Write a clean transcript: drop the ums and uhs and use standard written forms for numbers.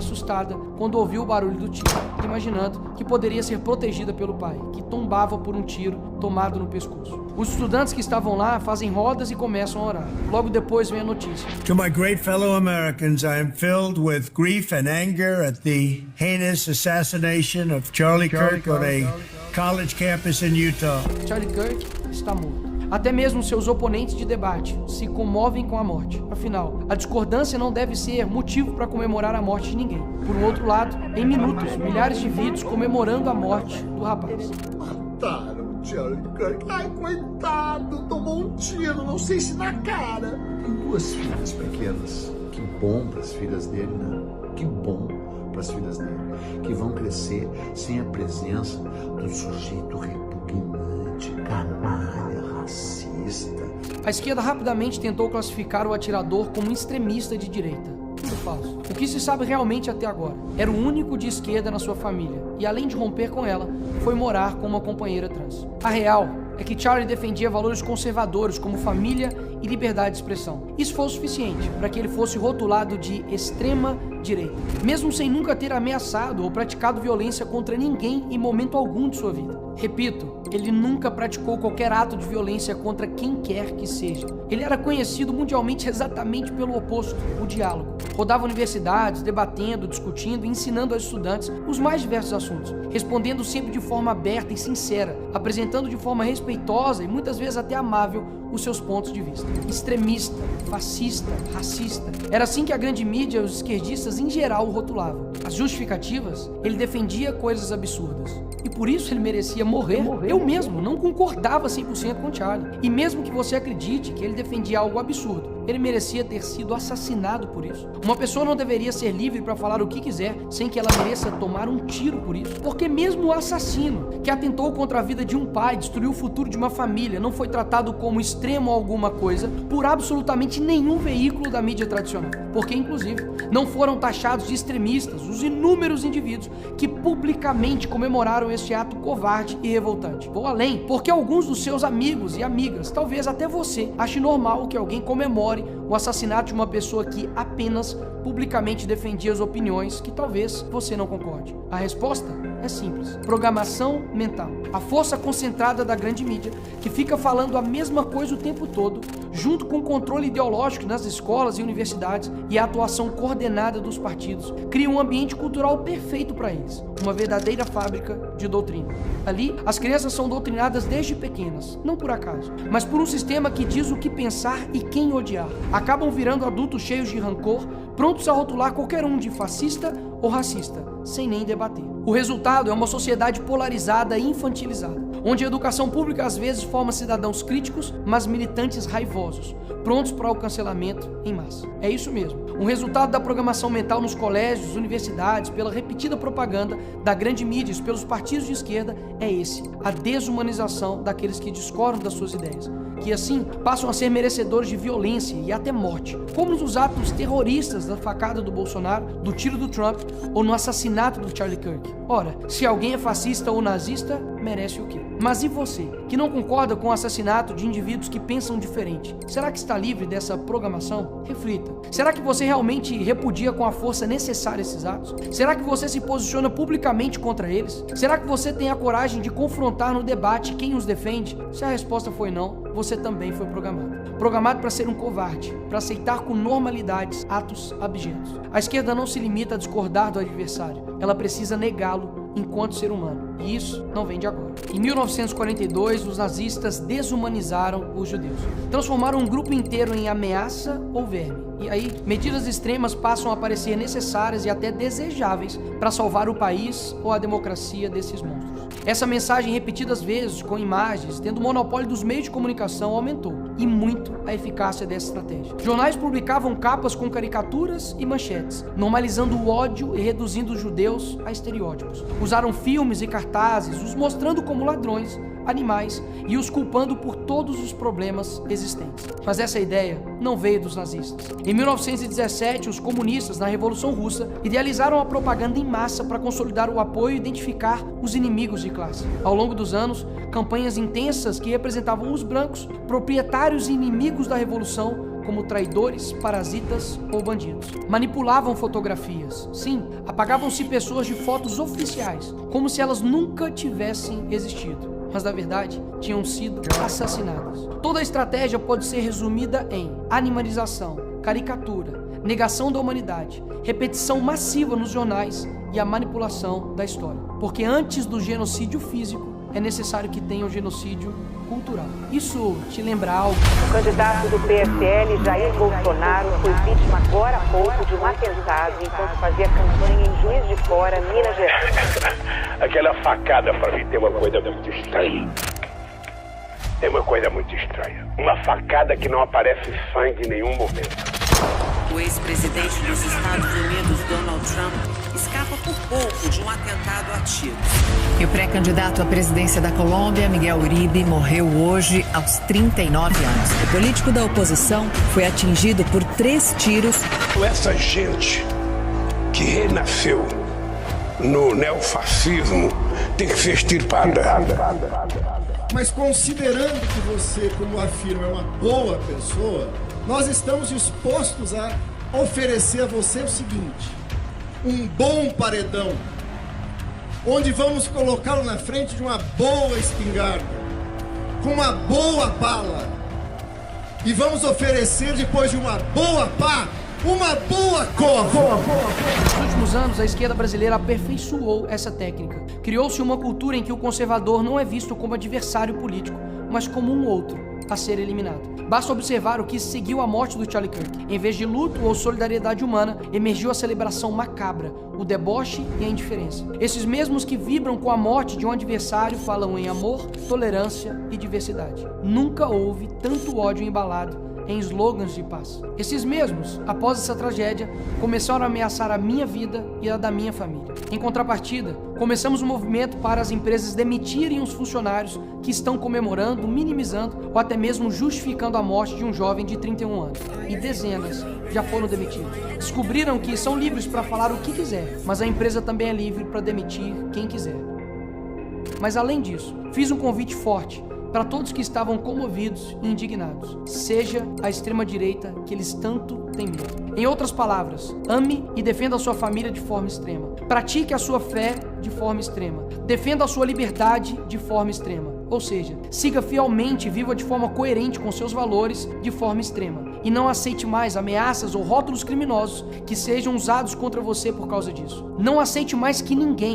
assustada quando ouviu o barulho do tiro, imaginando que poderia ser protegida pelo pai, que tombava por um tiro tomado no pescoço. Os estudantes que estavam lá fazem rodas e começam a orar. Logo depois vem a notícia. To my great fellow Americans, I am filled with grief and anger at the heinous assassination of Charlie Kirk on a college campus in Utah. Charlie Kirk está morto. Até mesmo seus oponentes de debate se comovem com a morte. Afinal, a discordância não deve ser motivo para comemorar a morte de ninguém. Por um outro lado, em minutos, milhares de vídeos comemorando a morte do rapaz. Mataram o Charlie Kirk. Ai, coitado, tomou um tiro, não sei se na cara. Tem 2 filhas pequenas. Que bom para as filhas dele, né? Que bom para as filhas dele. Que vão crescer sem a presença do sujeito repugnante, canalha, racista. A esquerda rapidamente tentou classificar o atirador como um extremista de direita. Tudo falso. O que se sabe realmente até agora? Era o único de esquerda na sua família e, além de romper com ela, foi morar com uma companheira trans. A real é que Charlie defendia valores conservadores como família e liberdade de expressão. Isso foi o suficiente para que ele fosse rotulado de extrema direita, mesmo sem nunca ter ameaçado ou praticado violência contra ninguém em momento algum de sua vida. Repito, ele nunca praticou qualquer ato de violência contra quem quer que seja. Ele era conhecido mundialmente exatamente pelo oposto, o diálogo. Rodava universidades, debatendo, discutindo e ensinando aos estudantes os mais diversos assuntos, respondendo sempre de forma aberta e sincera, apresentando de forma respeitosa e muitas vezes até amável os seus pontos de vista. Extremista, fascista, racista. Era assim que a grande mídia e os esquerdistas em geral o rotulavam. As justificativas, ele defendia coisas absurdas. E por isso ele merecia morrer. Eu mesmo não concordava 100% com Charlie. E mesmo que você acredite que ele defendia algo absurdo, ele merecia ter sido assassinado por isso. Uma pessoa não deveria ser livre para falar o que quiser sem que ela mereça tomar um tiro por isso. Porque mesmo o assassino que atentou contra a vida de um pai, destruiu o futuro de uma família, não foi tratado como extremo alguma coisa por absolutamente nenhum veículo da mídia tradicional. Porque, inclusive, não foram taxados de extremistas os inúmeros indivíduos que publicamente comemoraram este ato covarde e revoltante. Vou além, porque alguns dos seus amigos e amigas, talvez até você, ache normal que alguém comemore o assassinato de uma pessoa que apenas publicamente defendia as opiniões que talvez você não concorde. A resposta é simples: programação mental. A força concentrada da grande mídia que fica falando a mesma coisa o tempo todo, junto com o controle ideológico nas escolas e universidades e a atuação coordenada dos partidos, cria um ambiente cultural perfeito para eles, uma verdadeira fábrica de doutrina. Ali, as crianças são doutrinadas desde pequenas, não por acaso, mas por um sistema que diz o que pensar e quem odiar. Acabam virando adultos cheios de rancor, prontos a rotular qualquer um de fascista ou racista, sem nem debater. O resultado é uma sociedade polarizada e infantilizada, onde a educação pública às vezes forma cidadãos críticos, mas militantes raivosos, prontos para o cancelamento em massa. É isso mesmo. Um resultado da programação mental nos colégios, universidades, pela repetida propaganda da grande mídia e pelos partidos de esquerda é esse: a desumanização daqueles que discordam das suas ideias, que assim passam a ser merecedores de violência e até morte, como nos atos terroristas da facada do Bolsonaro, do tiro do Trump ou no assassinato do Charlie Kirk. Ora, se alguém é fascista ou nazista, merece o quê? Mas e você, que não concorda com o assassinato de indivíduos que pensam diferente? Será que está livre dessa programação? Reflita. Será que você realmente repudia com a força necessária esses atos? Será que você se posiciona publicamente contra eles? Será que você tem a coragem de confrontar no debate quem os defende? Se a resposta foi não, você também foi programado. Programado para ser um covarde, para aceitar com normalidade atos abjetos. A esquerda não se limita a discordar do adversário, ela precisa negá-lo enquanto ser humano. E isso não vem de agora. Em 1942, os nazistas desumanizaram os judeus. Transformaram um grupo inteiro em ameaça ou verme. E aí, medidas extremas passam a parecer necessárias e até desejáveis para salvar o país ou a democracia desses monstros. Essa mensagem, repetidas vezes, com imagens, tendo o monopólio dos meios de comunicação, aumentou, e muito, a eficácia dessa estratégia. Jornais publicavam capas com caricaturas e manchetes, normalizando o ódio e reduzindo os judeus a estereótipos. Usaram filmes e cartazes, os mostrando como ladrões, animais e os culpando por todos os problemas existentes. Mas essa ideia não veio dos nazistas. Em 1917, os comunistas, na Revolução Russa, idealizaram a propaganda em massa para consolidar o apoio e identificar os inimigos de classe. Ao longo dos anos, campanhas intensas que representavam os brancos, proprietários e inimigos da Revolução, como traidores, parasitas ou bandidos. Manipulavam fotografias. Sim, apagavam-se pessoas de fotos oficiais, como se elas nunca tivessem existido. Mas na verdade, tinham sido assassinadas. Toda a estratégia pode ser resumida em animalização, caricatura, negação da humanidade, repetição massiva nos jornais e a manipulação da história. Porque antes do genocídio físico, é necessário que tenha um genocídio cultural. Isso te lembra algo? O candidato do PSL, Jair Bolsonaro, foi vítima agora há pouco de um atentado enquanto fazia campanha em Juiz de Fora, Minas Gerais. Aquela facada para mim tem uma coisa muito estranha. Tem uma coisa muito estranha. Uma facada que não aparece sangue em nenhum momento. O ex-presidente dos Estados Unidos, Donald Trump, escapa por pouco de um atentado a tiros. E o pré-candidato à presidência da Colômbia, Miguel Uribe, morreu hoje aos 39 anos. O político da oposição foi atingido por 3 tiros. Essa gente que renasceu no neofascismo tem que ser extirpada. Mas considerando que você, como afirma, é uma boa pessoa, nós estamos dispostos a oferecer a você o seguinte: um bom paredão, onde vamos colocá-lo na frente de uma boa espingarda, com uma boa bala, e vamos oferecer, depois de uma boa pá, uma boa cova. Nos últimos anos, a esquerda brasileira aperfeiçoou essa técnica. Criou-se uma cultura em que o conservador não é visto como adversário político, mas como um outro a ser eliminado. Basta observar o que seguiu a morte do Charlie Kirk. Em vez de luto ou solidariedade humana, emergiu a celebração macabra, o deboche e a indiferença. Esses mesmos que vibram com a morte de um adversário falam em amor, tolerância e diversidade. Nunca houve tanto ódio embalado em slogans de paz. Esses mesmos, após essa tragédia, começaram a ameaçar a minha vida e a da minha família. Em contrapartida, começamos um movimento para as empresas demitirem os funcionários que estão comemorando, minimizando ou até mesmo justificando a morte de um jovem de 31 anos. E dezenas já foram demitidos. Descobriram que são livres para falar o que quiser, mas a empresa também é livre para demitir quem quiser. Mas além disso, fiz um convite forte para todos que estavam comovidos e indignados. Seja a extrema-direita que eles tanto têm medo. Em outras palavras, ame e defenda a sua família de forma extrema. Pratique a sua fé de forma extrema. Defenda a sua liberdade de forma extrema. Ou seja, siga fielmente e viva de forma coerente com seus valores de forma extrema. E não aceite mais ameaças ou rótulos criminosos que sejam usados contra você por causa disso. Não aceite mais que ninguém